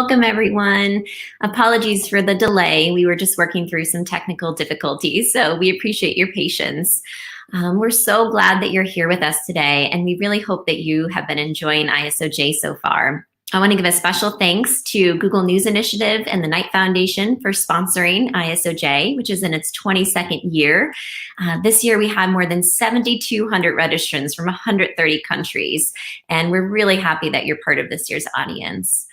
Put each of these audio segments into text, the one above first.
Welcome, everyone. Apologies for the delay. We were just working through some technical difficulties, so we appreciate your patience. We're so glad that you're here with us today, and we really hope that you have been enjoying ISOJ so far. I want to give a special thanks to Google News Initiative and the Knight Foundation for sponsoring ISOJ, which is in its 22nd year. This year, we had more than 7,200 registrants from 130 countries, and we're really happy that you're part of this year's audience.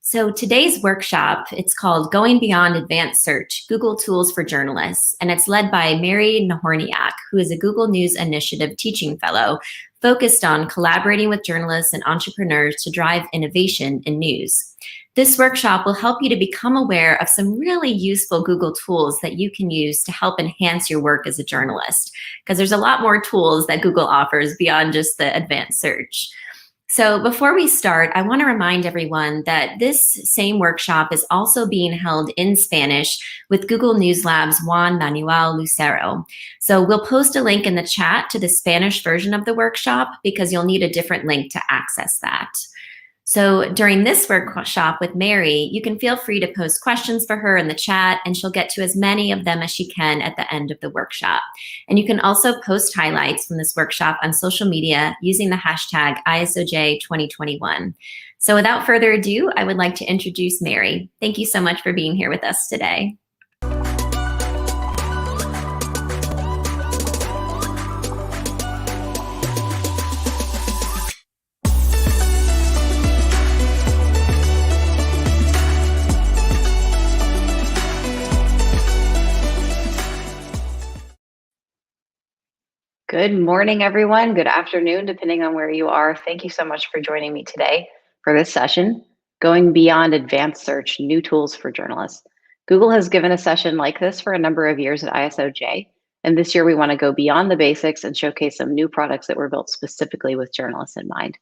So today's workshop, it's called Going Beyond Advanced Search, Google Tools for Journalists, and it's led by Mary Nahorniak, who is a Google News Initiative Teaching Fellow focused on collaborating with journalists and entrepreneurs to drive innovation in news. This workshop will help you to become aware of some really useful Google tools that you can use to help enhance your work as a journalist, because there's a lot more tools that Google offers beyond just the advanced search. So before we start, I want to remind everyone that this same workshop is also being held in Spanish with Google News Lab's Juan Manuel Lucero. So we'll post a link in the chat to the Spanish version of the workshop because you'll need a different link to access that. So during this workshop with Mary, you can feel free to post questions for her in the chat, and she'll get to as many of them as she can at the end of the workshop. And you can also post highlights from this workshop on social media using the hashtag ISOJ2021. So without further ado, I would like to introduce Mary. Thank you so much for being here with us today. Good morning, everyone. Good afternoon, depending on where you are. Thank you so much for joining me today for this session, Going Beyond Advanced Search, New Tools for Journalists. Google has given a session like this for a number of years at ISOJ, and this year we want to go beyond the basics and showcase some new products that were built specifically with journalists in mind.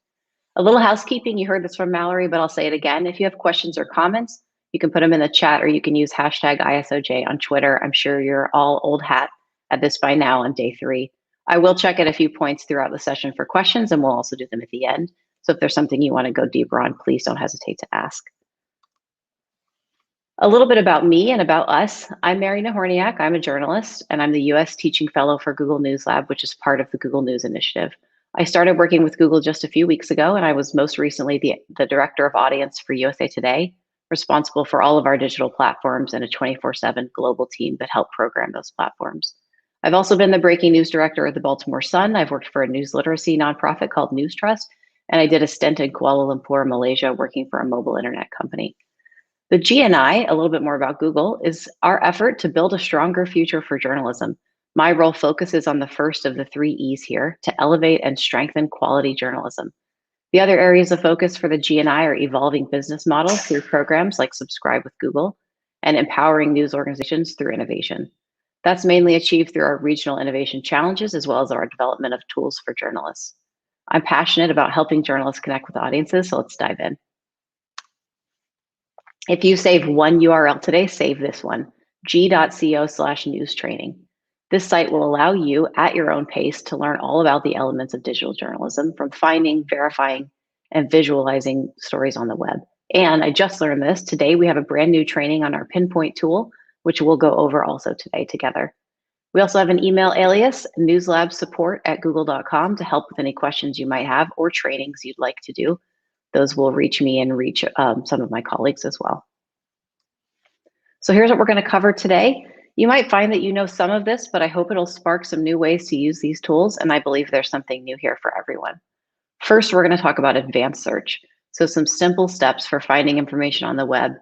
A little housekeeping, you heard this from Mallory, but I'll say it again. If you have questions or comments, you can put them in the chat or you can use hashtag ISOJ on Twitter. I'm sure you're all old hat at this by now on day 3. I will check at a few points throughout the session for questions, and we'll also do them at the end. So if there's something you want to go deeper on, please don't hesitate to ask. A little bit about me and about us. I'm Mary Nahorniak. I'm a journalist, and I'm the US Teaching Fellow for Google News Lab, which is part of the Google News Initiative. I started working with Google just a few weeks ago, and I was most recently the Director of Audience for USA Today, responsible for all of our digital platforms and a 24/7 global team that help program those platforms. I've also been the breaking news director at the Baltimore Sun. I've worked for a news literacy nonprofit called News Trust, and I did a stint in Kuala Lumpur, Malaysia, working for a mobile internet company. The GNI, a little bit more about Google, is our effort to build a stronger future for journalism. My role focuses on the first of the 3 E's here, to elevate and strengthen quality journalism. The other areas of focus for the GNI are evolving business models through programs like Subscribe with Google and empowering news organizations through innovation. That's mainly achieved through our regional innovation challenges, as well as our development of tools for journalists. I'm passionate about helping journalists connect with audiences, so let's dive in. If you save one URL today, save this one, g.co/news training. This site will allow you at your own pace to learn all about the elements of digital journalism, from finding, verifying, and visualizing stories on the web. And I just learned this, today we have a brand new training on our Pinpoint tool, which we'll go over also today together. We also have an email alias, newslabsupport@google.com, to help with any questions you might have or trainings you'd like to do. Those will reach me and reach some of my colleagues as well. So here's what we're going to cover today. You might find that you know some of this, but I hope it'll spark some new ways to use these tools, and I believe there's something new here for everyone. First, we're going to talk about advanced search. So some simple steps for finding information on the web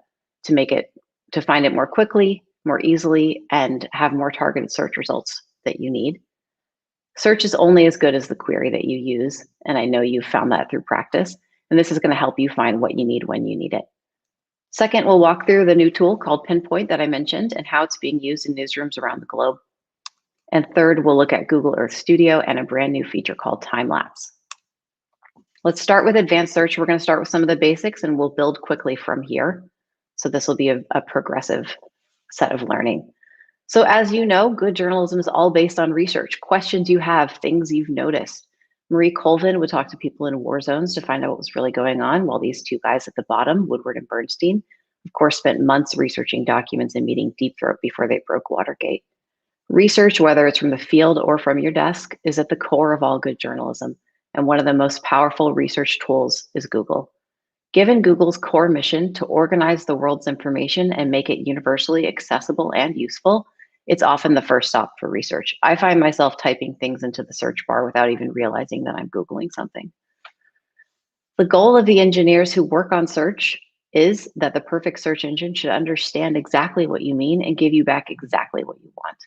to find it more quickly, more easily, and have more targeted search results that you need. Search is only as good as the query that you use, and I know you've found that through practice, and this is going to help you find what you need when you need it. Second, we'll walk through the new tool called Pinpoint that I mentioned and how it's being used in newsrooms around the globe. And third, we'll look at Google Earth Studio and a brand new feature called Time Lapse. Let's start with advanced search. We're going to start with some of the basics, and we'll build quickly from here. So this will be a progressive set of learning. So as you know, good journalism is all based on research, questions you have, things you've noticed. Marie Colvin would talk to people in war zones to find out what was really going on, while these two guys at the bottom, Woodward and Bernstein, of course, spent months researching documents and meeting Deep Throat before they broke Watergate. Research, whether it's from the field or from your desk, is at the core of all good journalism, and one of the most powerful research tools is Google. Given Google's core mission to organize the world's information and make it universally accessible and useful, it's often the first stop for research. I find myself typing things into the search bar without even realizing that I'm Googling something. The goal of the engineers who work on search is that the perfect search engine should understand exactly what you mean and give you back exactly what you want.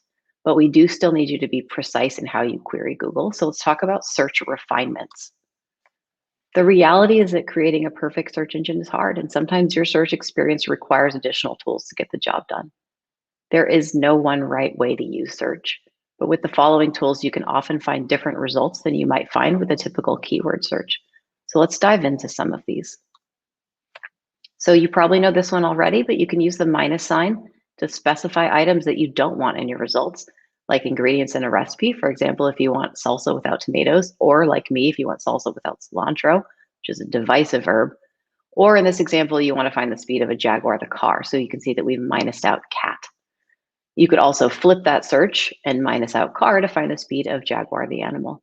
But we do still need you to be precise in how you query Google. So let's talk about search refinements. The reality is that creating a perfect search engine is hard, and sometimes your search experience requires additional tools to get the job done. There is no one right way to use search, but with the following tools, you can often find different results than you might find with a typical keyword search. So let's dive into some of these. So you probably know this one already, but you can use the minus sign to specify items that you don't want in your results, like ingredients in a recipe. For example, if you want salsa without tomatoes, or like me, if you want salsa without cilantro, which is a divisive verb. Or in this example, you want to find the speed of a Jaguar the car. So you can see that we've minused out cat. You could also flip that search and minus out car to find the speed of Jaguar the animal.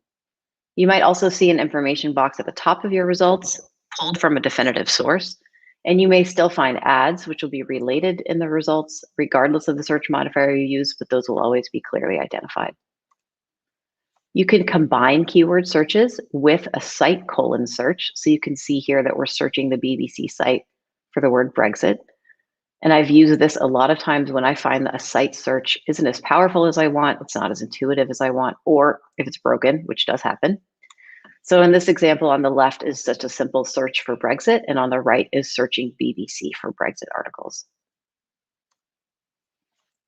You might also see an information box at the top of your results pulled from a definitive source. And you may still find ads, which will be related in the results, regardless of the search modifier you use, but those will always be clearly identified. You can combine keyword searches with a site colon search. So you can see here that we're searching the BBC site for the word Brexit. And I've used this a lot of times when I find that a site search isn't as powerful as I want, it's not as intuitive as I want, or if it's broken, which does happen. So in this example on the left is just a simple search for Brexit, and on the right is searching BBC for Brexit articles.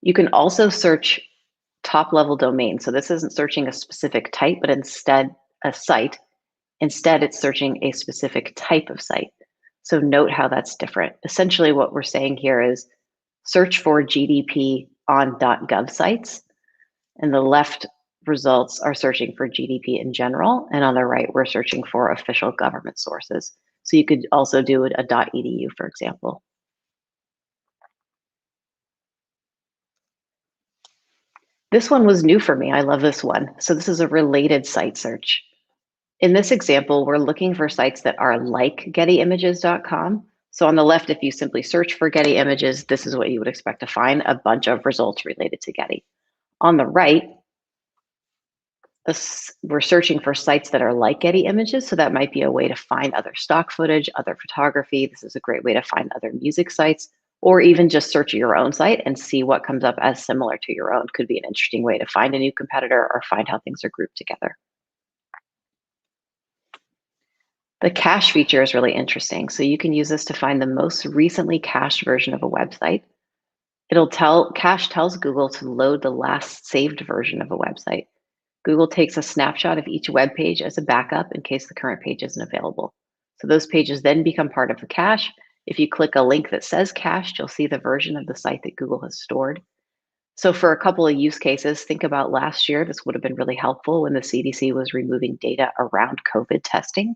You can also search top-level domains. So this isn't searching a specific type, but instead a site. Instead, it's searching a specific type of site. So note how that's different. Essentially what we're saying here is search for GDP on .gov sites, and the left results are searching for GDP in general, and on the right, we're searching for official government sources. So you could also do it a .edu, for example. This one was new for me. I love this one. So this is a related site search. In this example, we're looking for sites that are like gettyimages.com. So on the left, if you simply search for Getty Images, this is what you would expect to find, a bunch of results related to Getty. On the right, we're searching for sites that are like Getty Images. So that might be a way to find other stock footage, other photography. This is a great way to find other music sites, or even just search your own site and see what comes up as similar to your own. Could be an interesting way to find a new competitor or find how things are grouped together. The cache feature is really interesting. So you can use this to find the most recently cached version of a website. Cache tells Google to load the last saved version of a website. Google takes a snapshot of each web page as a backup in case the current page isn't available. So those pages then become part of the cache. If you click a link that says cached, you'll see the version of the site that Google has stored. So for a couple of use cases, think about last year. This would have been really helpful when the CDC was removing data around COVID testing.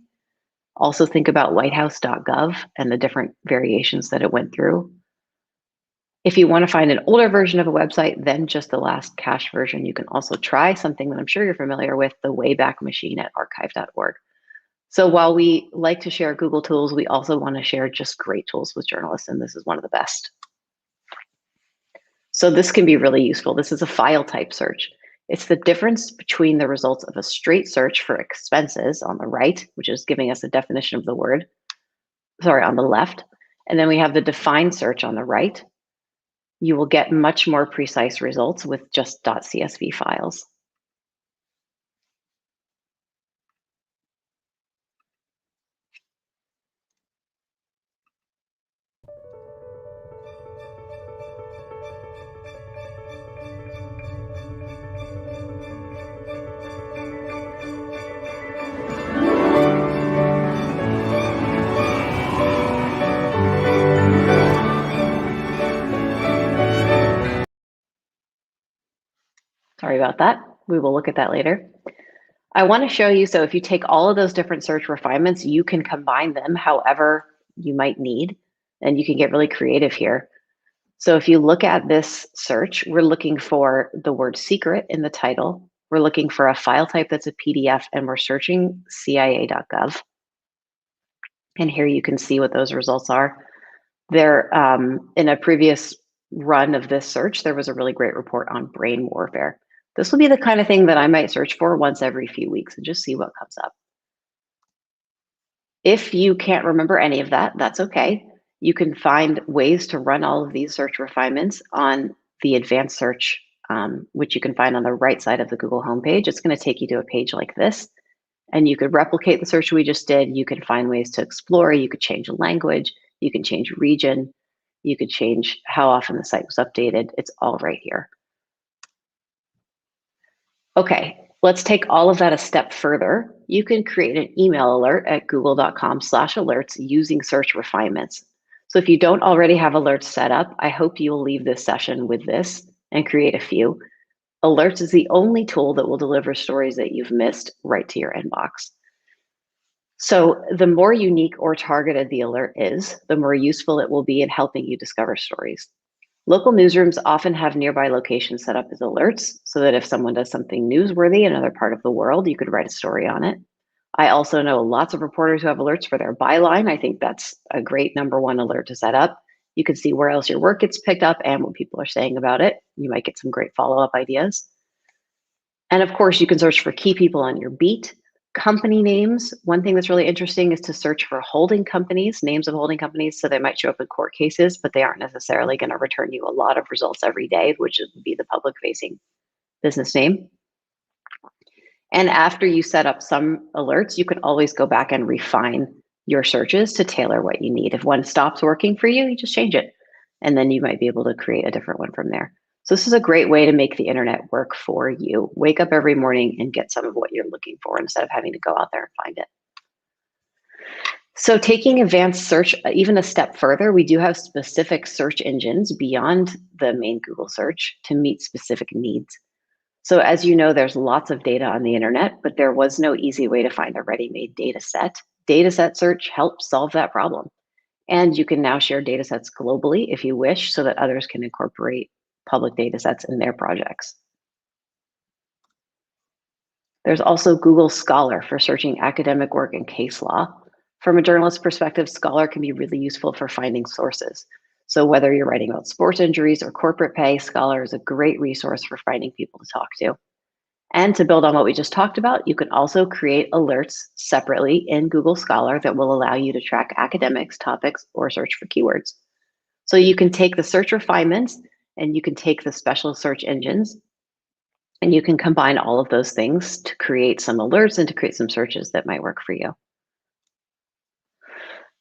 Also think about whitehouse.gov and the different variations that it went through. If you want to find an older version of a website than just the last cached version, you can also try something that I'm sure you're familiar with, the Wayback Machine at archive.org. So while we like to share Google tools, we also want to share just great tools with journalists, and this is one of the best. So this can be really useful. This is a file type search. It's the difference between the results of a straight search for expenses on the right, which is giving us a definition of the word, on the left. And then we have the defined search on the right. You will get much more precise results with just .csv files. Sorry about that. We will look at that later. I want to show you, so if you take all of those different search refinements, you can combine them however you might need, and you can get really creative here. So if you look at this search, we're looking for the word secret in the title. We're looking for a file type that's a PDF, and we're searching CIA.gov. And here you can see what those results are. There, in a previous run of this search, there was a really great report on brain warfare. This will be the kind of thing that I might search for once every few weeks and just see what comes up. If you can't remember any of that, that's okay. You can find ways to run all of these search refinements on the advanced search, which you can find on the right side of the Google homepage. It's going to take you to a page like this, and you could replicate the search we just did. You can find ways to explore. You could change language. You can change region. You could change how often the site was updated. It's all right here. Okay, let's take all of that a step further. You can create an email alert at google.com/alerts using search refinements. So if you don't already have alerts set up, I hope you will leave this session with this and create a few. Alerts is the only tool that will deliver stories that you've missed right to your inbox. So the more unique or targeted the alert is, the more useful it will be in helping you discover stories. Local newsrooms often have nearby locations set up as alerts so that if someone does something newsworthy in another part of the world, you could write a story on it. I also know lots of reporters who have alerts for their byline. I think that's a great #1 alert to set up. You can see where else your work gets picked up and what people are saying about it. You might get some great follow-up ideas. And of course, you can search for key people on your beat. Company names. One thing that's really interesting is to search for holding companies, names of holding companies. So they might show up in court cases, but they aren't necessarily going to return you a lot of results every day, which would be the public facing business name. And after you set up some alerts, you can always go back and refine your searches to tailor what you need. If one stops working for you, you just change it. And then you might be able to create a different one from there. So this is a great way to make the internet work for you. Wake up every morning and get some of what you're looking for instead of having to go out there and find it. So taking advanced search even a step further, we do have specific search engines beyond the main Google search to meet specific needs. So as you know, there's lots of data on the internet, but there was no easy way to find a ready-made data set. Dataset search helps solve that problem. And you can now share data sets globally if you wish so that others can incorporate public data sets in their projects. There's also Google Scholar for searching academic work and case law. From a journalist perspective, Scholar can be really useful for finding sources. So whether you're writing about sports injuries or corporate pay, Scholar is a great resource for finding people to talk to. And to build on what we just talked about, you can also create alerts separately in Google Scholar that will allow you to track academics, topics, or search for keywords. So you can take the search refinements and you can take the special search engines and you can combine all of those things to create some alerts and to create some searches that might work for you.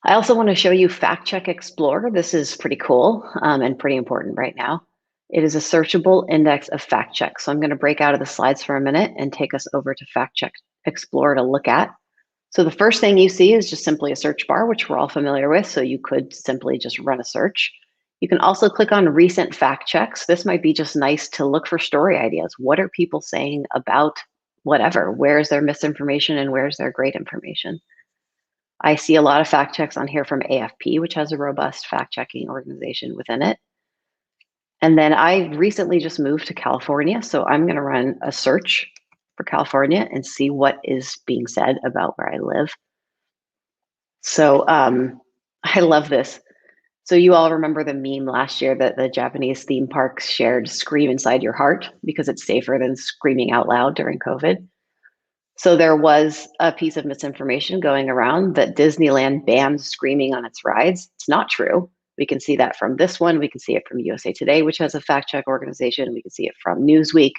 I also want to show you Fact Check Explorer. This is pretty cool and pretty important right now. It is a searchable index of fact checks. So I'm going to break out of the slides for a minute and take us over to Fact Check Explorer to look at. So the first thing you see is just simply a search bar, which we're all familiar with. So you could simply just run a search. You can also click on recent fact checks. This might be just nice to look for story ideas. What are people saying about whatever? Where is their misinformation and where's their great information? I see a lot of fact checks on here from AFP, which has a robust fact checking organization within it. And then I recently just moved to California, so I'm going to run a search for California and see what is being said about where I live. So I love this. So you all remember the meme last year that the Japanese theme parks shared "Scream Inside Your Heart" because it's safer than screaming out loud during COVID. So there was a piece of misinformation going around that Disneyland banned screaming on its rides. It's not true. We can see that from this one. We can see it from USA Today, which has a fact check organization. We can see it from Newsweek.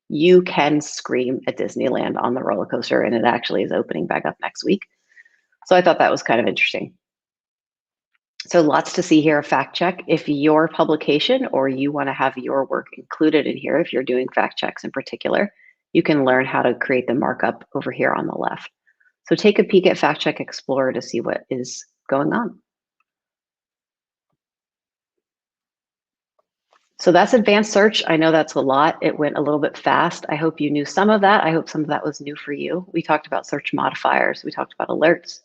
You can scream at Disneyland on the roller coaster, and it actually is opening back up next week. So I thought that was kind of interesting. So lots to see here, fact check. If your publication or you want to have your work included in here, if you're doing fact checks in particular, you can learn how to create the markup over here on the left. So take a peek at Fact Check Explorer to see what is going on. So that's advanced search. I know that's a lot. It went a little bit fast. I hope you knew some of that. I hope some of that was new for you. We talked about search modifiers. We talked about alerts.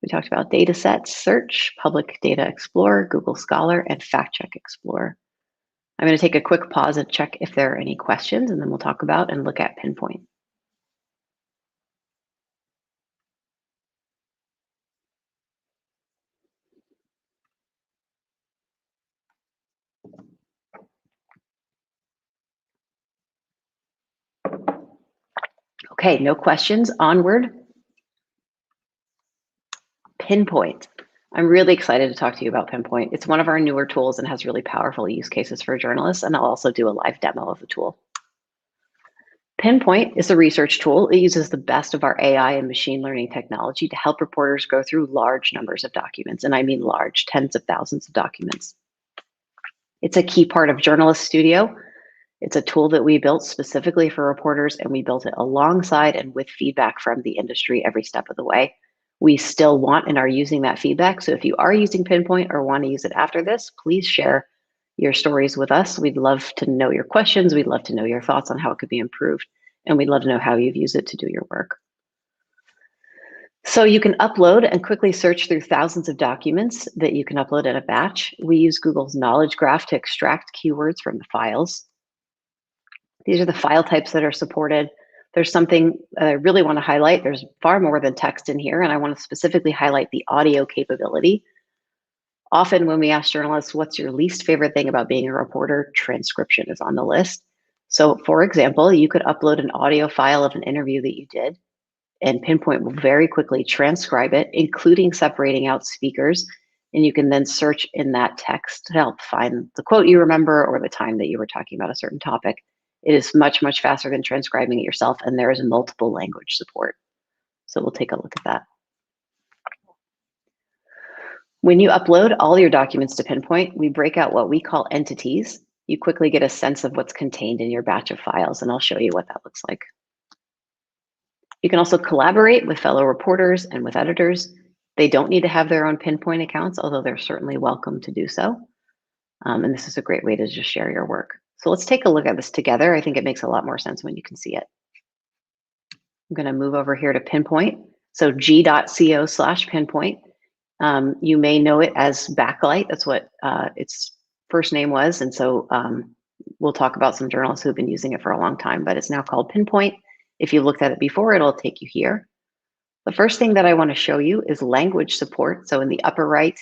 We talked about data sets, search, public data explorer, Google Scholar, and fact check explorer. I'm going to take a quick pause and check if there are any questions, and then we'll talk about and look at Pinpoint. Okay, no questions. Onward. Pinpoint. I'm really excited to talk to you about Pinpoint. It's one of our newer tools and has really powerful use cases for journalists, and I'll also do a live demo of the tool. Pinpoint is a research tool. It uses the best of our AI and machine learning technology to help reporters go through large numbers of documents, and I mean large, tens of thousands of documents. It's a key part of Journalist Studio. It's a tool that we built specifically for reporters, and we built it alongside and with feedback from the industry every step of the way. We still want and are using that feedback. So if you are using Pinpoint or want to use it after this, please share your stories with us. We'd love to know your questions. We'd love to know your thoughts on how it could be improved. And we'd love to know how you've used it to do your work. So you can upload and quickly search through thousands of documents that you can upload in a batch. We use Google's knowledge graph to extract keywords from the files. These are the file types that are supported. There's something I really want to highlight. There's far more than text in here, and I want to specifically highlight the audio capability. Often when we ask journalists, what's your least favorite thing about being a reporter? Transcription is on the list. So for example, you could upload an audio file of an interview that you did, and Pinpoint will very quickly transcribe it, including separating out speakers. And you can then search in that text to help find the quote you remember or the time that you were talking about a certain topic. It is much, much faster than transcribing it yourself, and there is multiple language support. So we'll take a look at that. When you upload all your documents to Pinpoint, we break out what we call entities. You quickly get a sense of what's contained in your batch of files, and I'll show you what that looks like. You can also collaborate with fellow reporters and with editors. They don't need to have their own Pinpoint accounts, although they're certainly welcome to do so. And this is a great way to just share your work. So let's take a look at this together. I think it makes a lot more sense when you can see it. I'm going to move over here to Pinpoint. So g.co/Pinpoint. You may know it as Backlight. That's what its first name was. And so we'll talk about some journalists who've been using it for a long time, but it's now called Pinpoint. If you looked at it before, it'll take you here. The first thing that I want to show you is language support. So in the upper right,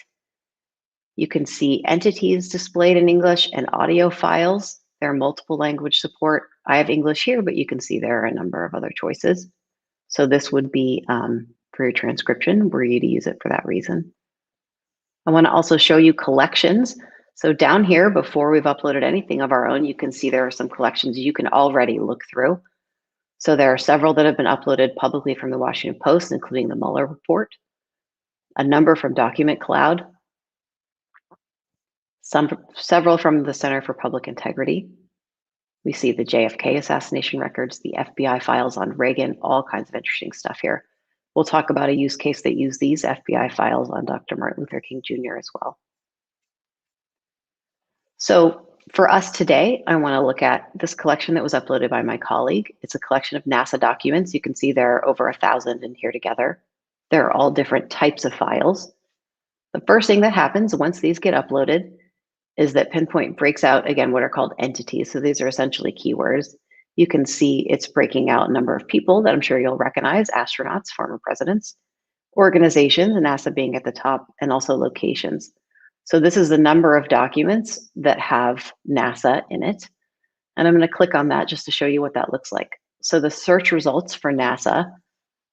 you can see entities displayed in English and audio files. There are multiple language support. I have English here, but you can see there are a number of other choices. So this would be for your transcription, were you to use it for that reason. I want to also show you collections. So down here, before we've uploaded anything of our own, you can see there are some collections you can already look through. So there are several that have been uploaded publicly from the Washington Post, including the Mueller report, a number from Document Cloud, several from the Center for Public Integrity. We see the JFK assassination records, the FBI files on Reagan, all kinds of interesting stuff here. We'll talk about a use case that used these FBI files on Dr. Martin Luther King Jr. as well. So for us today, I want to look at this collection that was uploaded by my colleague. It's a collection of NASA documents. You can see there are over 1,000 in here together. They're all different types of files. The first thing that happens once these get uploaded is that Pinpoint breaks out, again, what are called entities. So these are essentially keywords. You can see it's breaking out a number of people that I'm sure you'll recognize: astronauts, former presidents, organizations, NASA being at the top, and also locations. So this is the number of documents that have NASA in it. And I'm going to click on that just to show you what that looks like. So the search results for NASA,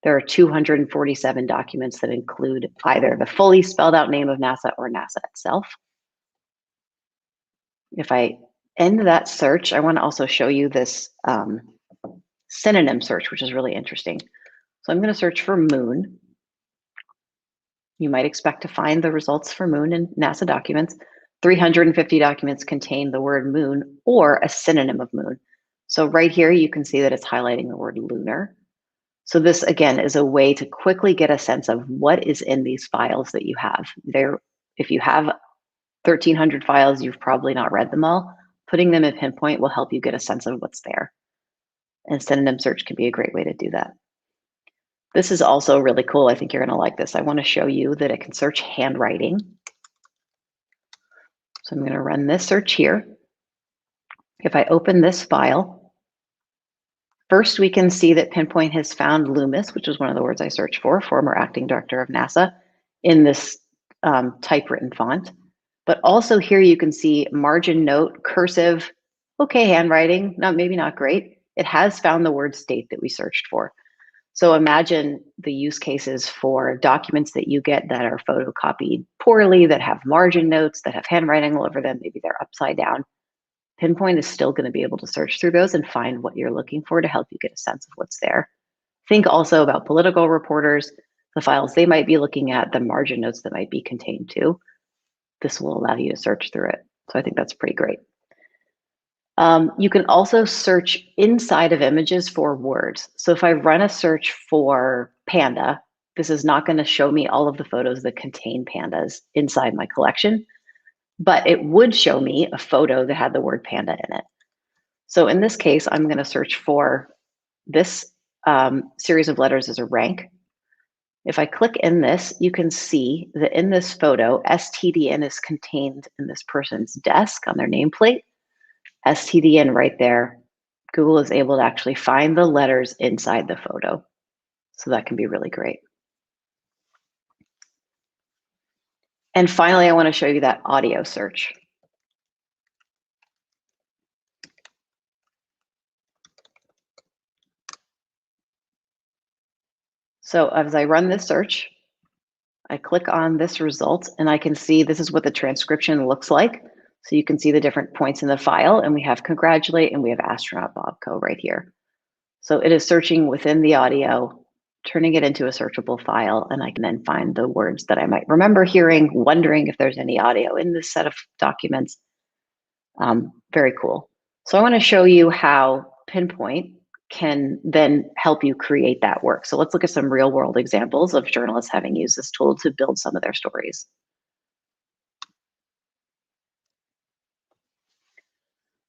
there are 247 documents that include either the fully spelled out name of NASA or NASA itself. If I end that search, I want to also show you this synonym search, which is really interesting. So I'm going to search for moon. You might expect to find the results for moon in NASA documents. 350 documents contain the word moon or a synonym of moon. So right here, you can see that it's highlighting the word lunar. So this, again, is a way to quickly get a sense of what is in these files that you have. If you have 1,300 files, you've probably not read them all. Putting them in Pinpoint will help you get a sense of what's there. And synonym search can be a great way to do that. This is also really cool. I think you're going to like this. I want to show you that it can search handwriting. So I'm going to run this search here. If I open this file, first we can see that Pinpoint has found Loomis, which is one of the words I searched for, former acting director of NASA, in this typewritten font. But also here you can see margin note, cursive, okay, handwriting, maybe not great. It has found the word state that we searched for. So imagine the use cases for documents that you get that are photocopied poorly, that have margin notes, that have handwriting all over them, maybe they're upside down. Pinpoint is still going to be able to search through those and find what you're looking for to help you get a sense of what's there. Think also about political reporters, the files they might be looking at, the margin notes that might be contained too. This will allow you to search through it. So I think that's pretty great. You can also search inside of images for words. So if I run a search for panda, this is not going to show me all of the photos that contain pandas inside my collection, but it would show me a photo that had the word panda in it. So in this case, I'm going to search for this series of letters as a rank. If I click in this, you can see that in this photo, STDN is contained in this person's desk on their nameplate. STDN right there, Google is able to actually find the letters inside the photo. So that can be really great. And finally, I want to show you that audio search. So as I run this search, I click on this result and I can see this is what the transcription looks like. So you can see the different points in the file, and we have congratulate and we have astronaut Bobco right here. So it is searching within the audio, turning it into a searchable file, and I can then find the words that I might remember hearing, wondering if there's any audio in this set of documents. Very cool. So I want to show you how Pinpoint can then help you create that work. So let's look at some real world examples of journalists having used this tool to build some of their stories.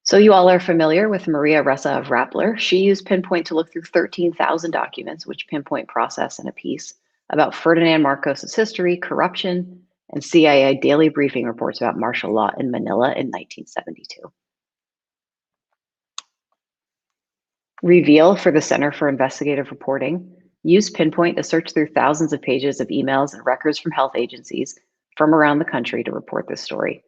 So you all are familiar with Maria Ressa of Rappler. She used Pinpoint to look through 13,000 documents, which Pinpoint processed in a piece about Ferdinand Marcos's history, corruption, and CIA daily briefing reports about martial law in Manila in 1972. Reveal for the Center for Investigative Reporting used Pinpoint to search through thousands of pages of emails and records from health agencies from around the country to report this story.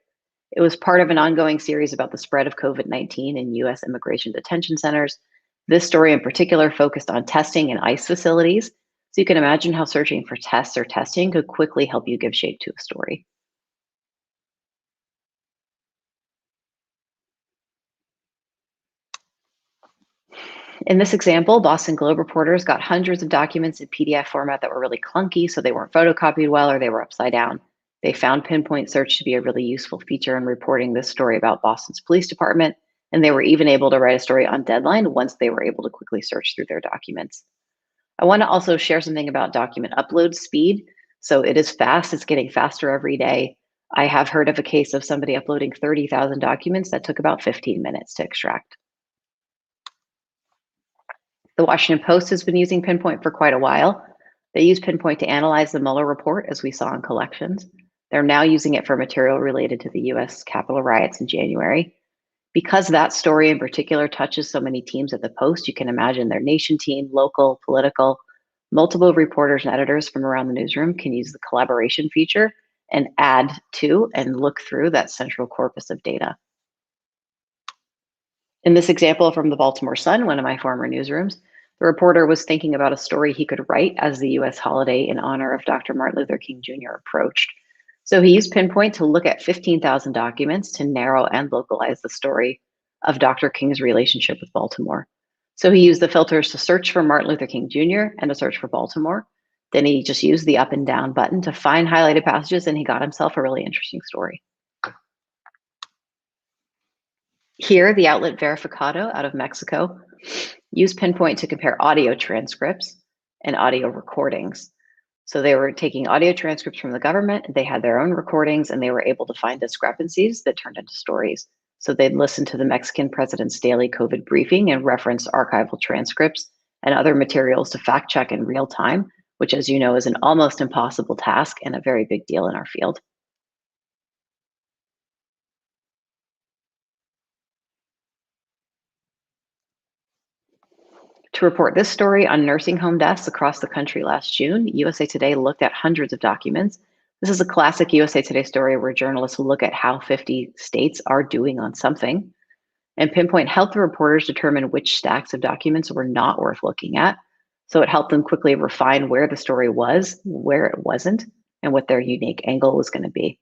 It was part of an ongoing series about the spread of COVID-19 in US immigration detention centers. This story in particular focused on testing in ICE facilities. So you can imagine how searching for tests or testing could quickly help you give shape to a story. In this example, Boston Globe reporters got hundreds of documents in PDF format that were really clunky, so they weren't photocopied well or they were upside down. They found Pinpoint search to be a really useful feature in reporting this story about Boston's police department, and they were even able to write a story on deadline once they were able to quickly search through their documents. I want to also share something about document upload speed. So it is fast, it's getting faster every day. I have heard of a case of somebody uploading 30,000 documents that took about 15 minutes to extract. The Washington Post has been using Pinpoint for quite a while. They use Pinpoint to analyze the Mueller report, as we saw in collections. They're now using it for material related to the US Capitol riots in January. Because that story in particular touches so many teams at the Post, you can imagine their nation team, local, political, multiple reporters and editors from around the newsroom can use the collaboration feature and add to and look through that central corpus of data. In this example from the Baltimore Sun, one of my former newsrooms, the reporter was thinking about a story he could write as the US holiday in honor of Dr. Martin Luther King Jr. approached. So he used Pinpoint to look at 15,000 documents to narrow and localize the story of Dr. King's relationship with Baltimore. So he used the filters to search for Martin Luther King Jr. and to search for Baltimore. Then he just used the up and down button to find highlighted passages, and he got himself a really interesting story. Here, the outlet Verificado out of Mexico used Pinpoint to compare audio transcripts and audio recordings. So they were taking audio transcripts from the government, they had their own recordings, and they were able to find discrepancies that turned into stories. So they'd listen to the Mexican president's daily COVID briefing and reference archival transcripts and other materials to fact check in real time, which, as you know, is an almost impossible task and a very big deal in our field. To report this story on nursing home deaths across the country last June, USA Today looked at hundreds of documents. This is a classic USA Today story where journalists will look at how 50 states are doing on something. And Pinpoint helped the reporters determine which stacks of documents were not worth looking at. So it helped them quickly refine where the story was, where it wasn't, and what their unique angle was going to be.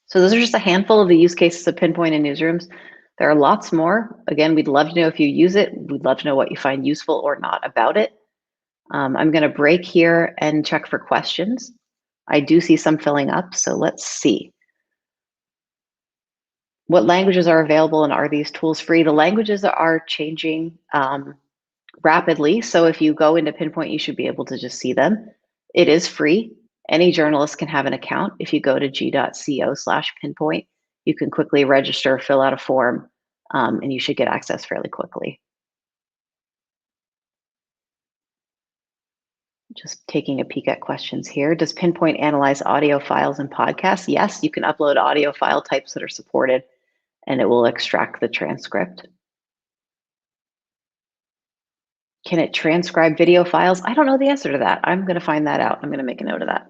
So those are just a handful of the use cases of Pinpoint in newsrooms. There are lots more. Again, we'd love to know if you use it. We'd love to know what you find useful or not about it. I'm going to break here and check for questions. I do see some filling up, so let's see. What languages are available and are these tools free? The languages are changing rapidly. So if you go into Pinpoint, you should be able to just see them. It is free. Any journalist can have an account. If you go to g.co/pinpoint, you can quickly register, fill out a form, and you should get access fairly quickly. Just taking a peek at questions here. Does Pinpoint analyze audio files and podcasts? Yes, you can upload audio file types that are supported, and it will extract the transcript. Can it transcribe video files? I don't know the answer to that. I'm going to find that out. I'm going to make a note of that.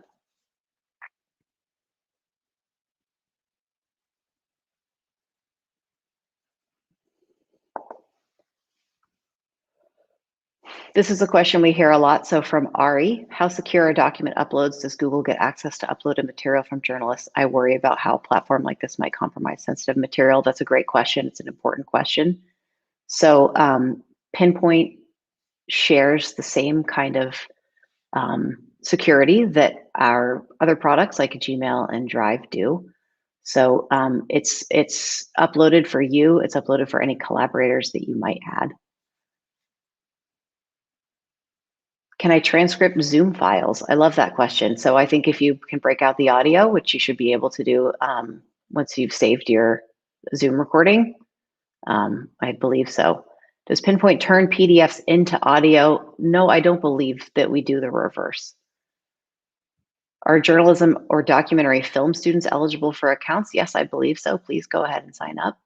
This is a question we hear a lot. So from Ari, how secure are document uploads? Does Google get access to uploaded material from journalists? I worry about how a platform like this might compromise sensitive material. That's a great question. It's an important question. So Pinpoint shares the same kind of security that our other products like Gmail and Drive do. So it's uploaded for you. It's uploaded for any collaborators that you might add. Can I transcript Zoom files? I love that question. So I think if you can break out the audio, which you should be able to do once you've saved your Zoom recording, I believe so. Does Pinpoint turn PDFs into audio? No, I don't believe that we do the reverse. Are journalism or documentary film students eligible for accounts? Yes, I believe so. Please go ahead and sign up.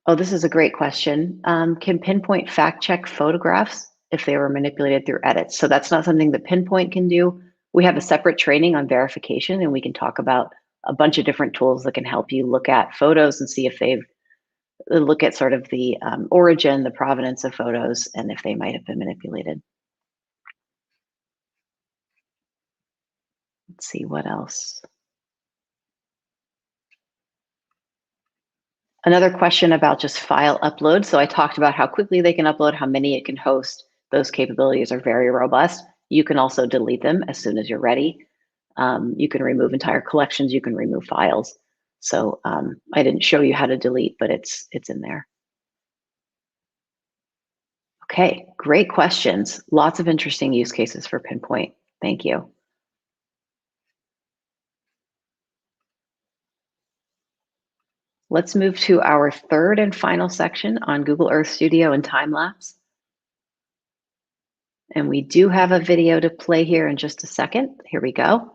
Oh, this is a great question. Can Pinpoint fact check photographs if they were manipulated through edits? So that's not something that Pinpoint can do. We have a separate training on verification, and we can talk about a bunch of different tools that can help you look at photos and see if they've look at sort of the origin, the provenance of photos, and if they might have been manipulated. Let's see what else. Another question about just file upload. So I talked about how quickly they can upload, how many it can host. Those capabilities are very robust. You can also delete them as soon as you're ready. You can remove entire collections. You can remove files. So I didn't show you how to delete, but it's in there. Okay, great questions. Lots of interesting use cases for Pinpoint. Thank you. Let's move to our third and final section on Google Earth Studio and time-lapse. And we do have a video to play here in just a second. Here we go.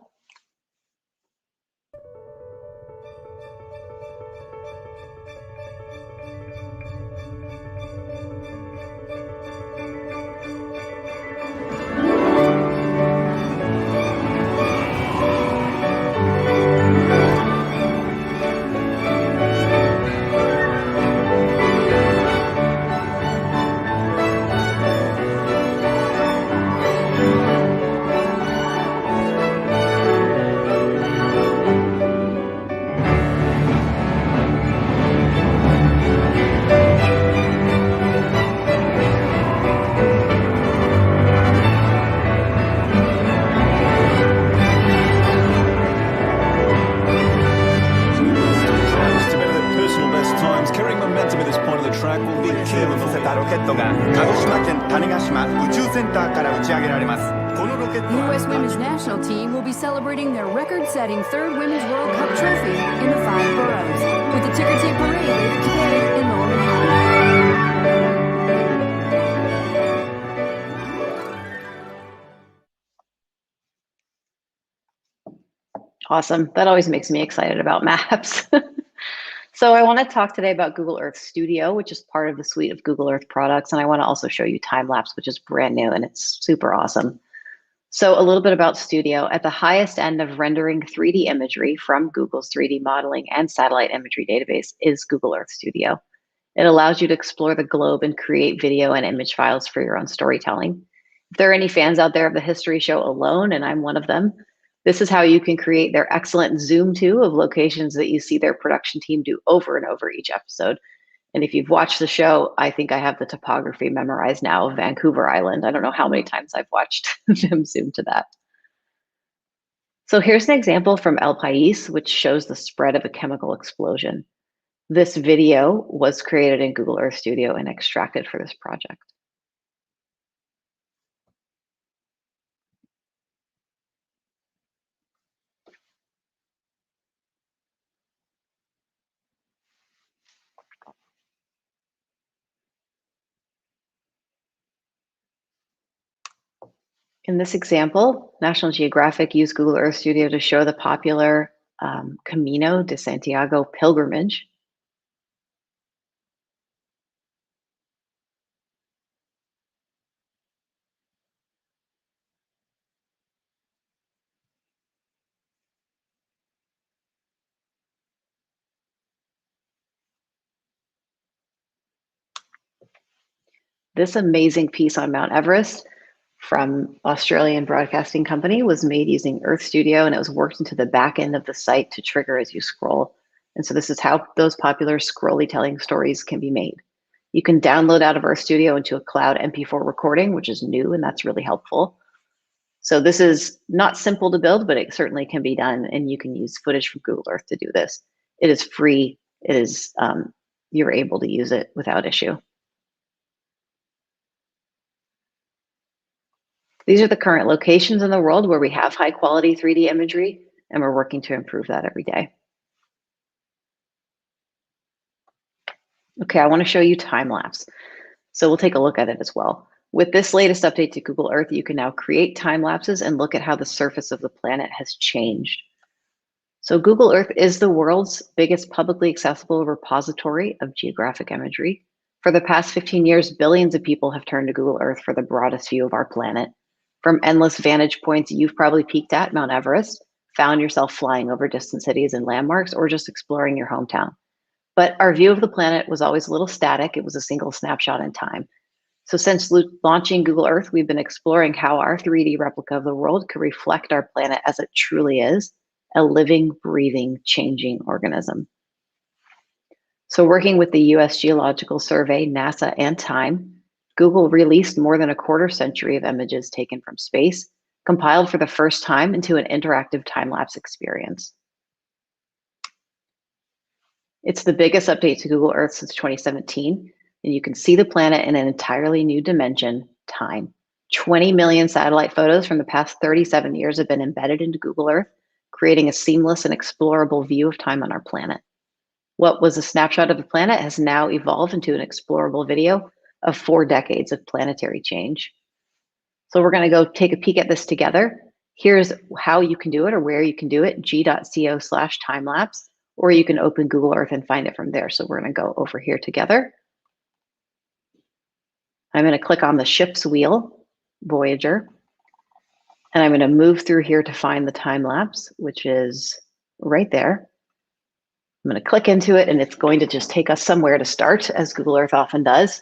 The U.S. Women's National Team will be celebrating their record-setting third Women's World Cup trophy in the 5 boroughs, with the ticker tape parade later today in Lower Manhattan. Awesome. That always makes me excited about maps. So I want to talk today about Google Earth Studio, which is part of the suite of Google Earth products. And I want to also show you time-lapse, which is brand new and it's super awesome. So a little bit about Studio. At the highest end of rendering 3D imagery from Google's 3D modeling and satellite imagery database is Google Earth Studio. It allows you to explore the globe and create video and image files for your own storytelling. If there are any fans out there of the history show Alone, and I'm one of them, this is how you can create their excellent zoom to of locations that you see their production team do over and over each episode. And if you've watched the show, I think I have the topography memorized now of Vancouver Island. I don't know how many times I've watched them zoom to that. So here's an example from El País, which shows the spread of a chemical explosion. This video was created in Google Earth Studio and extracted for this project. In this example, National Geographic used Google Earth Studio to show the popular Camino de Santiago pilgrimage. This amazing piece on Mount Everest from Australian Broadcasting Company was made using Earth Studio, and it was worked into the back end of the site to trigger as you scroll. And so this is how those popular scrolly telling stories can be made. You can download out of Earth Studio into a cloud MP4 recording, which is new, and that's really helpful. So this is not simple to build, but it certainly can be done, and you can use footage from Google Earth to do this. It is free. It is you're able to use it without issue. These are the current locations in the world where we have high quality 3D imagery, and we're working to improve that every day. Okay, I want to show you time lapse. So we'll take a look at it as well. With this latest update to Google Earth, you can now create time lapses and look at how the surface of the planet has changed. So Google Earth is the world's biggest publicly accessible repository of geographic imagery. For the past 15 years, billions of people have turned to Google Earth for the broadest view of our planet. From endless vantage points you've probably peeked at Mount Everest, found yourself flying over distant cities and landmarks, or just exploring your hometown. But our view of the planet was always a little static. It was a single snapshot in time. So since launching Google Earth, we've been exploring how our 3D replica of the world could reflect our planet as it truly is, a living, breathing, changing organism. So working with the US Geological Survey, NASA, and Time, Google released more than a quarter century of images taken from space, compiled for the first time into an interactive time-lapse experience. It's the biggest update to Google Earth since 2017, and you can see the planet in an entirely new dimension, time. 20 million satellite photos from the past 37 years have been embedded into Google Earth, creating a seamless and explorable view of time on our planet. What was a snapshot of the planet has now evolved into an explorable video of 4 decades of planetary change. So we're going to go take a peek at this together. Here's how you can do it or where you can do it, g.co/timelapse, or you can open Google Earth and find it from there. So we're going to go over here together. I'm going to click on the ship's wheel, Voyager, and I'm going to move through here to find the time lapse, which is right there. I'm going to click into it, and it's going to just take us somewhere to start, as Google Earth often does.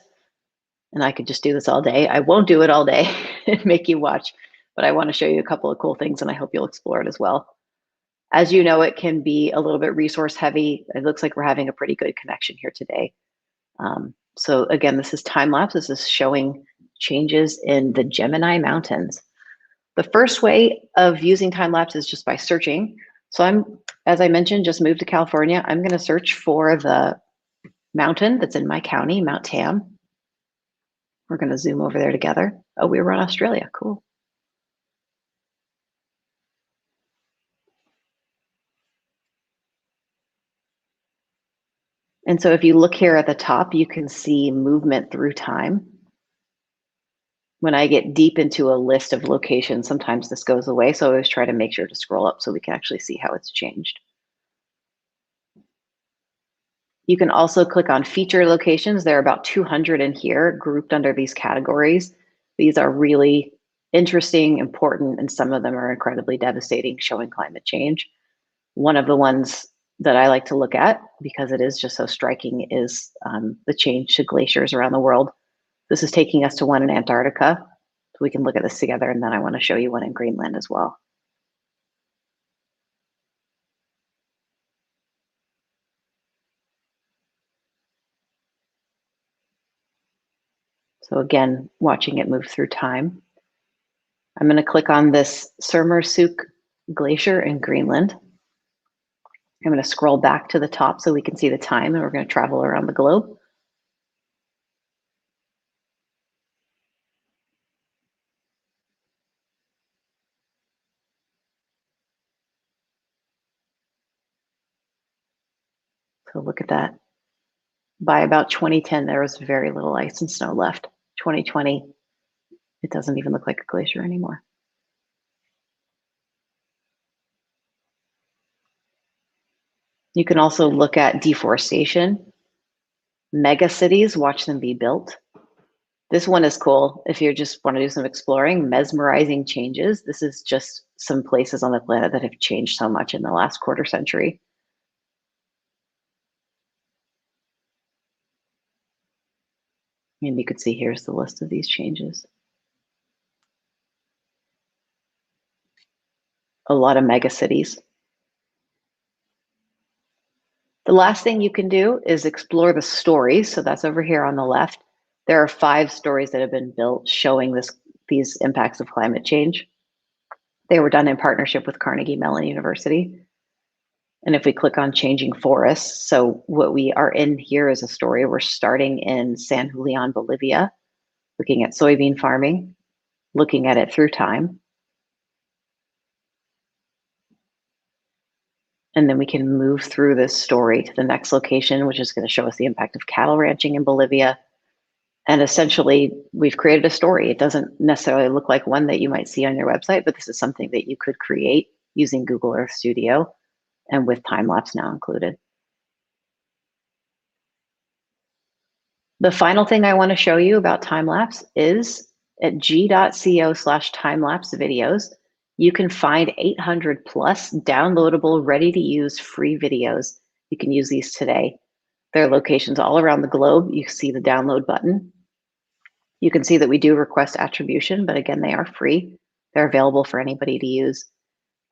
And I could just do this all day. I won't do it all day and make you watch, but I want to show you a couple of cool things, and I hope you'll explore it as well. As you know, it can be a little bit resource heavy. It looks like we're having a pretty good connection here today. So again, this is time lapse. This is showing changes in the Gemini Mountains. The first way of using time lapse is just by searching. So as I mentioned, just moved to California. I'm going to search for the mountain that's in my county, Mount Tam. We're going to zoom over there together. Oh, we were in Australia. Cool. And so if you look here at the top, you can see movement through time. When I get deep into a list of locations, sometimes this goes away. So I always try to make sure to scroll up so we can actually see how it's changed. You can also click on feature locations. There are about 200 in here grouped under these categories. These are really interesting, important, and some of them are incredibly devastating, showing climate change. One of the ones that I like to look at, because it is just so striking, is the change to glaciers around the world. This is taking us to one in Antarctica. So we can look at this together, and then I want to show you one in Greenland as well. So again, watching it move through time. I'm going to click on this Sermersooq Glacier in Greenland. I'm going to scroll back to the top so we can see the time, and we're going to travel around the globe. So look at that. By about 2010, there was very little ice and snow left. 2020, it doesn't even look like a glacier anymore. You can also look at deforestation. Mega cities, watch them be built. This one is cool if you just want to do some exploring. Mesmerizing changes. This is just some places on the planet that have changed so much in the last quarter century. And you can see here's the list of these changes. A lot of mega cities. The last thing you can do is explore the stories. So that's over here on the left. There are 5 stories that have been built showing these impacts of climate change. They were done in partnership with Carnegie Mellon University. And if we click on changing forests, so what we are in here is a story. We're starting in San Julian, Bolivia, looking at soybean farming, looking at it through time. And then we can move through this story to the next location, which is going to show us the impact of cattle ranching in Bolivia. And essentially, we've created a story. It doesn't necessarily look like one that you might see on your website, but this is something that you could create using Google Earth Studio and with time-lapse now included. The final thing I want to show you about time-lapse is at g.co/time-lapse videos. You can find 800 plus downloadable, ready to use free videos. You can use these today. There are locations all around the globe. You see the download button. You can see that we do request attribution, but again, they are free. They're available for anybody to use,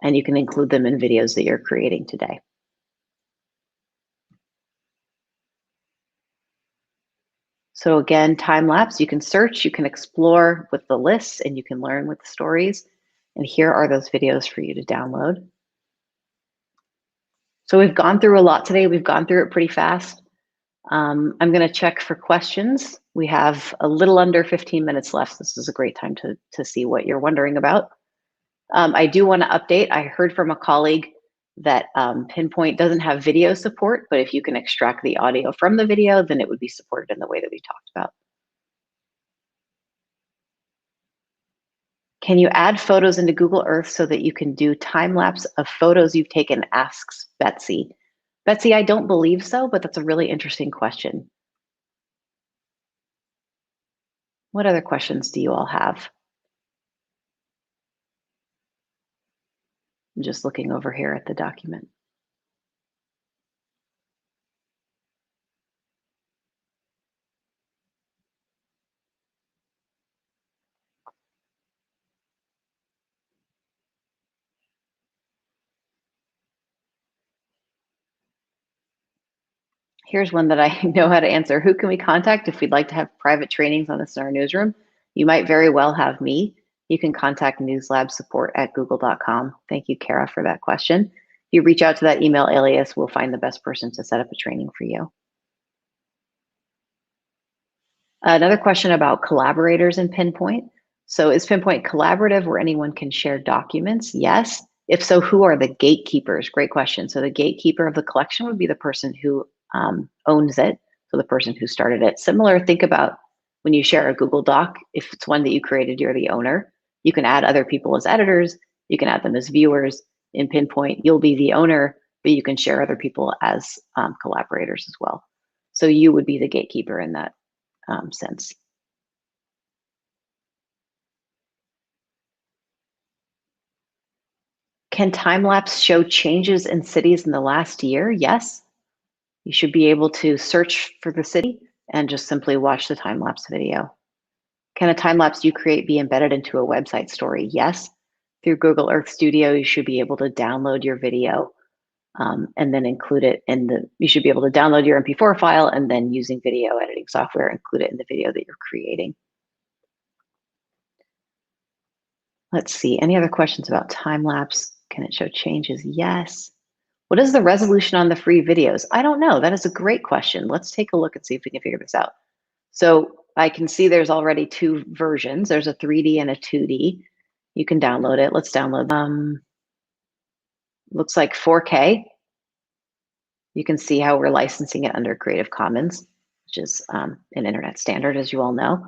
and you can include them in videos that you're creating today. So again, time-lapse, you can search, you can explore with the lists, and you can learn with the stories. And here are those videos for you to download. So we've gone through a lot today. We've gone through it pretty fast. I'm going to check for questions. We have a little under 15 minutes left. This is a great time to see what you're wondering about. I do want to update. I heard from a colleague that Pinpoint doesn't have video support, but if you can extract the audio from the video, then it would be supported in the way that we talked about. Can you add photos into Google Earth so that you can do time-lapse of photos you've taken, asks Betsy. Betsy, I don't believe so, but that's a really interesting question. What other questions do you all have? I'm just looking over here at the document. Here's one that I know how to answer. Who can we contact if we'd like to have private trainings on this in our newsroom? You might very well have me. You can contact newslabsupport@google.com. Thank you, Kara, for that question. If you reach out to that email alias, we'll find the best person to set up a training for you. Another question about collaborators in Pinpoint. So is Pinpoint collaborative where anyone can share documents? Yes. If so, who are the gatekeepers? Great question. So the gatekeeper of the collection would be the person who owns it, so the person who started it. Similar, think about when you share a Google Doc, if it's one that you created, you're the owner. You can add other people as editors, you can add them as viewers. In Pinpoint, you'll be the owner, but you can share other people as collaborators as well. So you would be the gatekeeper in that sense. Can time-lapse show changes in cities in the last year? Yes. You should be able to search for the city and just simply watch the time-lapse video. Can a time-lapse you create be embedded into a website story? Yes. Through Google Earth Studio, you should be able to download your video and then include it in you should be able to download your MP4 file and then using video editing software, include it in the video that you're creating. Let's see, any other questions about time-lapse? Can it show changes? Yes. What is the resolution on the free videos? I don't know. That is a great question. Let's take a look and see if we can figure this out. So I can see there's already two versions. There's a 3D and a 2D. You can download it. Let's download looks like 4K. You can see how we're licensing it under Creative Commons, which is an internet standard, as you all know.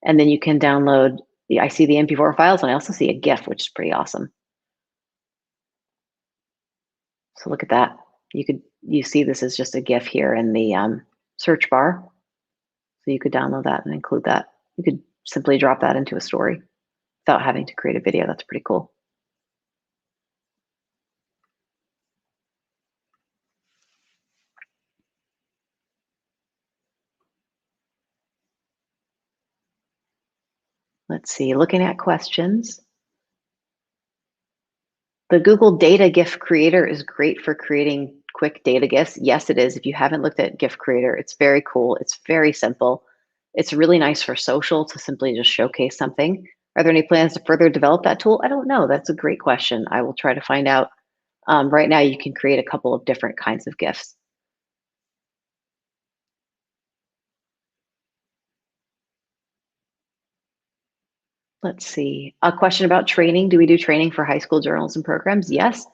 And then you can download I see the MP4 files, and I also see a GIF, which is pretty awesome. So look at that. You see this is just a GIF here in the search bar. So you could download that and include that. You could simply drop that into a story without having to create a video. That's pretty cool. Let's see, looking at questions. The Google Data GIF Creator is great for creating quick data GIFs. Yes, it is. If you haven't looked at GIF Creator, it's very cool. It's very simple. It's really nice for social to simply just showcase something. Are there any plans to further develop that tool? I don't know. That's a great question. I will try to find out. Right now, you can create a couple of different kinds of GIFs. Let's see, a question about training. Do we do training for high school journalism programs? Yes.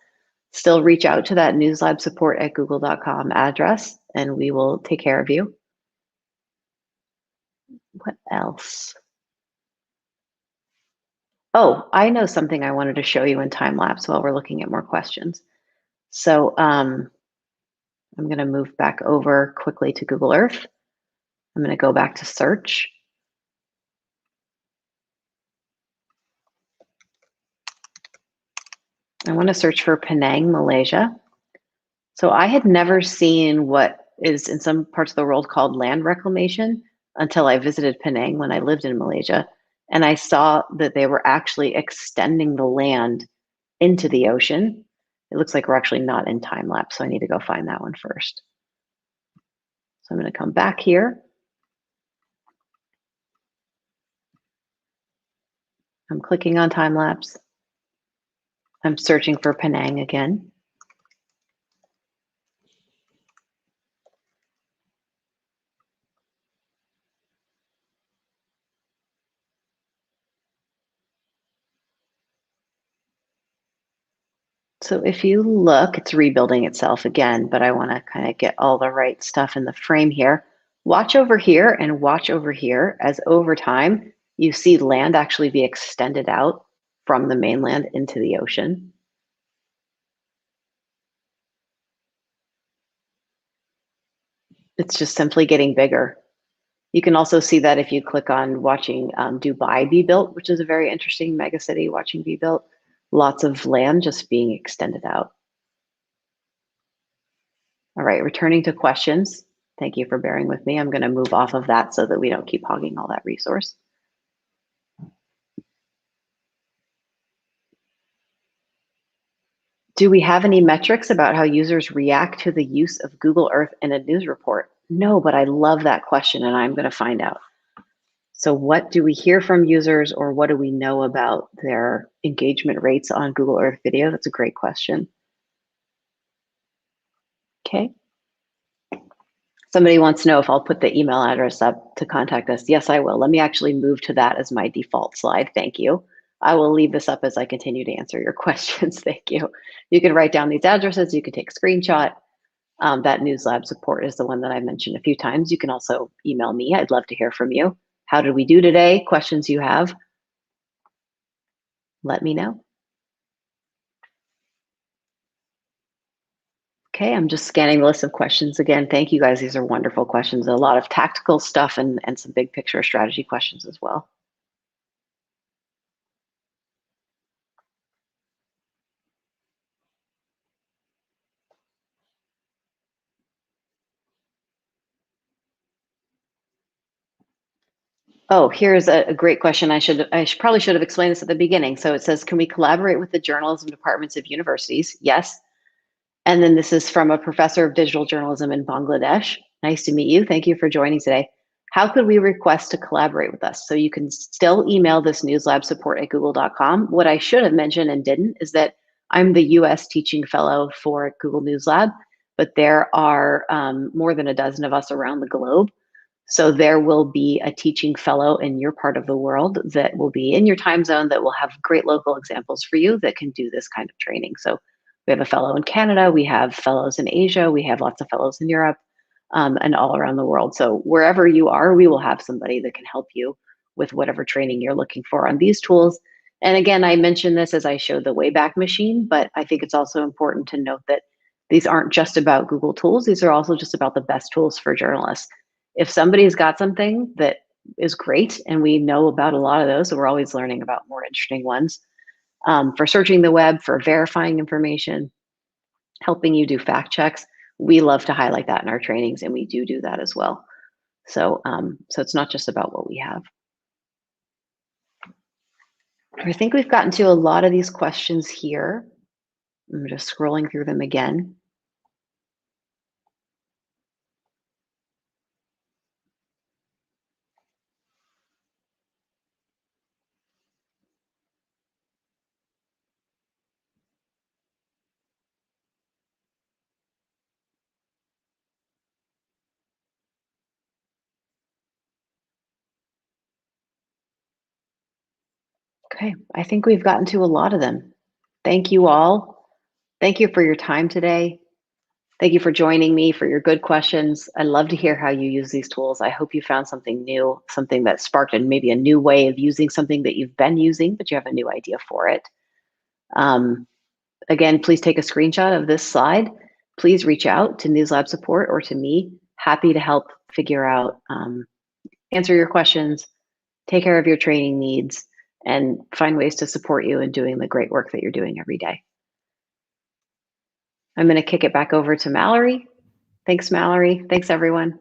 Still reach out to that newslabsupport@google.com address and we will take care of you. What else? Oh, I know something I wanted to show you in time lapse while we're looking at more questions. So I'm going to move back over quickly to Google Earth. I'm going to go back to search. I want to search for Penang, Malaysia. So I had never seen what is in some parts of the world called land reclamation until I visited Penang when I lived in Malaysia. And I saw that they were actually extending the land into the ocean. It looks like we're actually not in time lapse, so I need to go find that one first. So I'm going to come back here. I'm clicking on time lapse. I'm searching for Penang again. So if you look, it's rebuilding itself again, but I want to kind of get all the right stuff in the frame here. Watch over here and watch over here as over time, you see land actually be extended out from the mainland into the ocean. It's just simply getting bigger. You can also see that if you click on watching Dubai be built, which is a very interesting megacity watching be built. Lots of land just being extended out. All right, returning to questions. Thank you for bearing with me. I'm going to move off of that so that we don't keep hogging all that resource. Do we have any metrics about how users react to the use of Google Earth in a news report? No, but I love that question and I'm going to find out. So what do we hear from users or what do we know about their engagement rates on Google Earth video? That's a great question. Okay. Somebody wants to know if I'll put the email address up to contact us. Yes, I will. Let me actually move to that as my default slide. Thank you. I will leave this up as I continue to answer your questions. Thank you. You can write down these addresses. You can take a screenshot. That News Lab support is the one that I mentioned a few times. You can also email me. I'd love to hear from you. How did we do today? Questions you have, let me know. Okay, I'm just scanning the list of questions again. Thank you guys. These are wonderful questions. A lot of tactical stuff and some big picture strategy questions as well. Oh, here's a great question. Probably should have explained this at the beginning. So it says, can we collaborate with the journalism departments of universities? Yes. And then this is from a professor of digital journalism in Bangladesh. Nice to meet you. Thank you for joining today. How could we request to collaborate with us? So you can still email this newslab support at google.com. What I should have mentioned and didn't is that I'm the US teaching fellow for Google News Lab, but there are more than a dozen of us around the globe. So there will be a teaching fellow in your part of the world that will be in your time zone that will have great local examples for you that can do this kind of training. So we have a fellow in Canada, we have fellows in Asia, we have lots of fellows in Europe, and all around the world. So wherever you are, we will have somebody that can help you with whatever training you're looking for on these tools. And again, I mentioned this as I showed the Wayback Machine, but I think it's also important to note that these aren't just about Google tools. These are also just about the best tools for journalists. If somebody's got something that is great, and we know about a lot of those, so we're always learning about more interesting ones, for searching the web, for verifying information, helping you do fact checks, we love to highlight that in our trainings, and we do that as well. So, so it's not just about what we have. I think we've gotten to a lot of these questions here. I'm just scrolling through them again. Okay, I think we've gotten to a lot of them. Thank you all. Thank you for your time today. Thank you for joining me, for your good questions. I love to hear how you use these tools. I hope you found something new, something that sparked and maybe a new way of using something that you've been using, but you have a new idea for it. Again, please take a screenshot of this slide. Please reach out to News Lab support or to me. Happy to help figure out, answer your questions, take care of your training needs, and find ways to support you in doing the great work that you're doing every day. I'm going to kick it back over to Mallory. Thanks, Mallory. Thanks, everyone.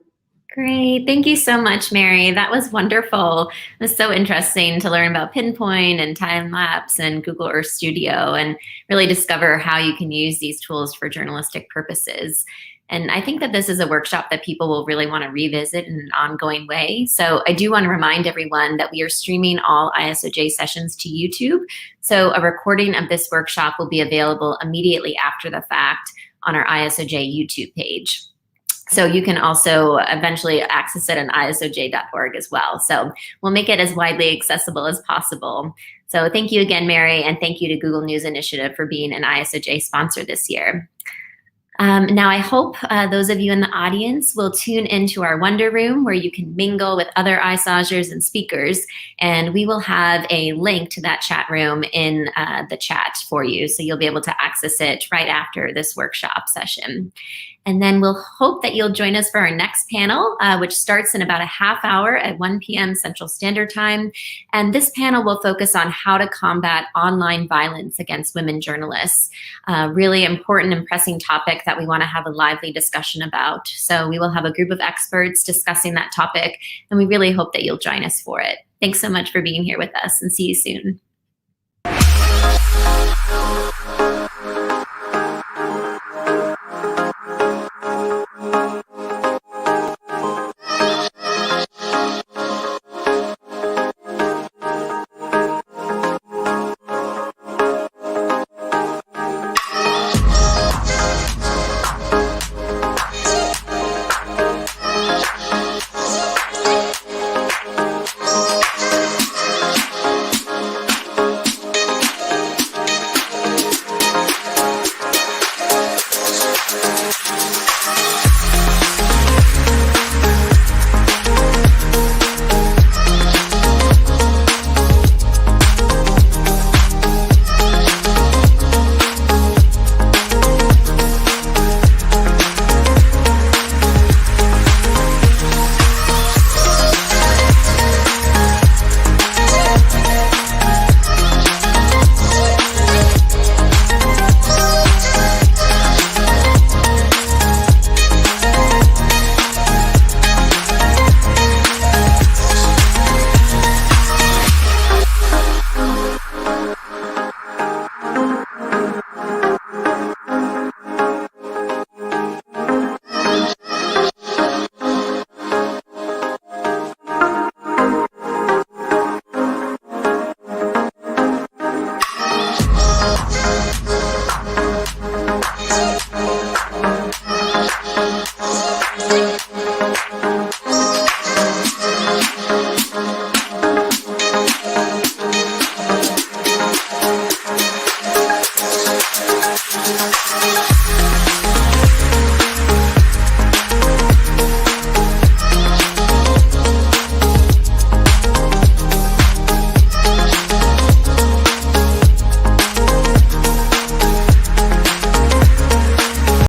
Great. Thank you so much, Mary. That was wonderful. It was so interesting to learn about Pinpoint and time lapse and Google Earth Studio and really discover how you can use these tools for journalistic purposes. And I think that this is a workshop that people will really want to revisit in an ongoing way. So I do want to remind everyone that we are streaming all ISOJ sessions to YouTube. So a recording of this workshop will be available immediately after the fact on our ISOJ YouTube page. So you can also eventually access it on isoj.org as well. So we'll make it as widely accessible as possible. So thank you again, Mary, and thank you to Google News Initiative for being an ISOJ sponsor this year. Now, I hope those of you in the audience will tune into our Wonder Room where you can mingle with other ISOJers and speakers, and we will have a link to that chat room in the chat for you, so you'll be able to access it right after this workshop session. And then we'll hope that you'll join us for our next panel, which starts in about a half hour at 1 p.m. Central Standard Time. And this panel will focus on how to combat online violence against women journalists. Really important and pressing topic that we want to have a lively discussion about. So we will have a group of experts discussing that topic, and we really hope that you'll join us for it. Thanks so much for being here with us, and see you soon.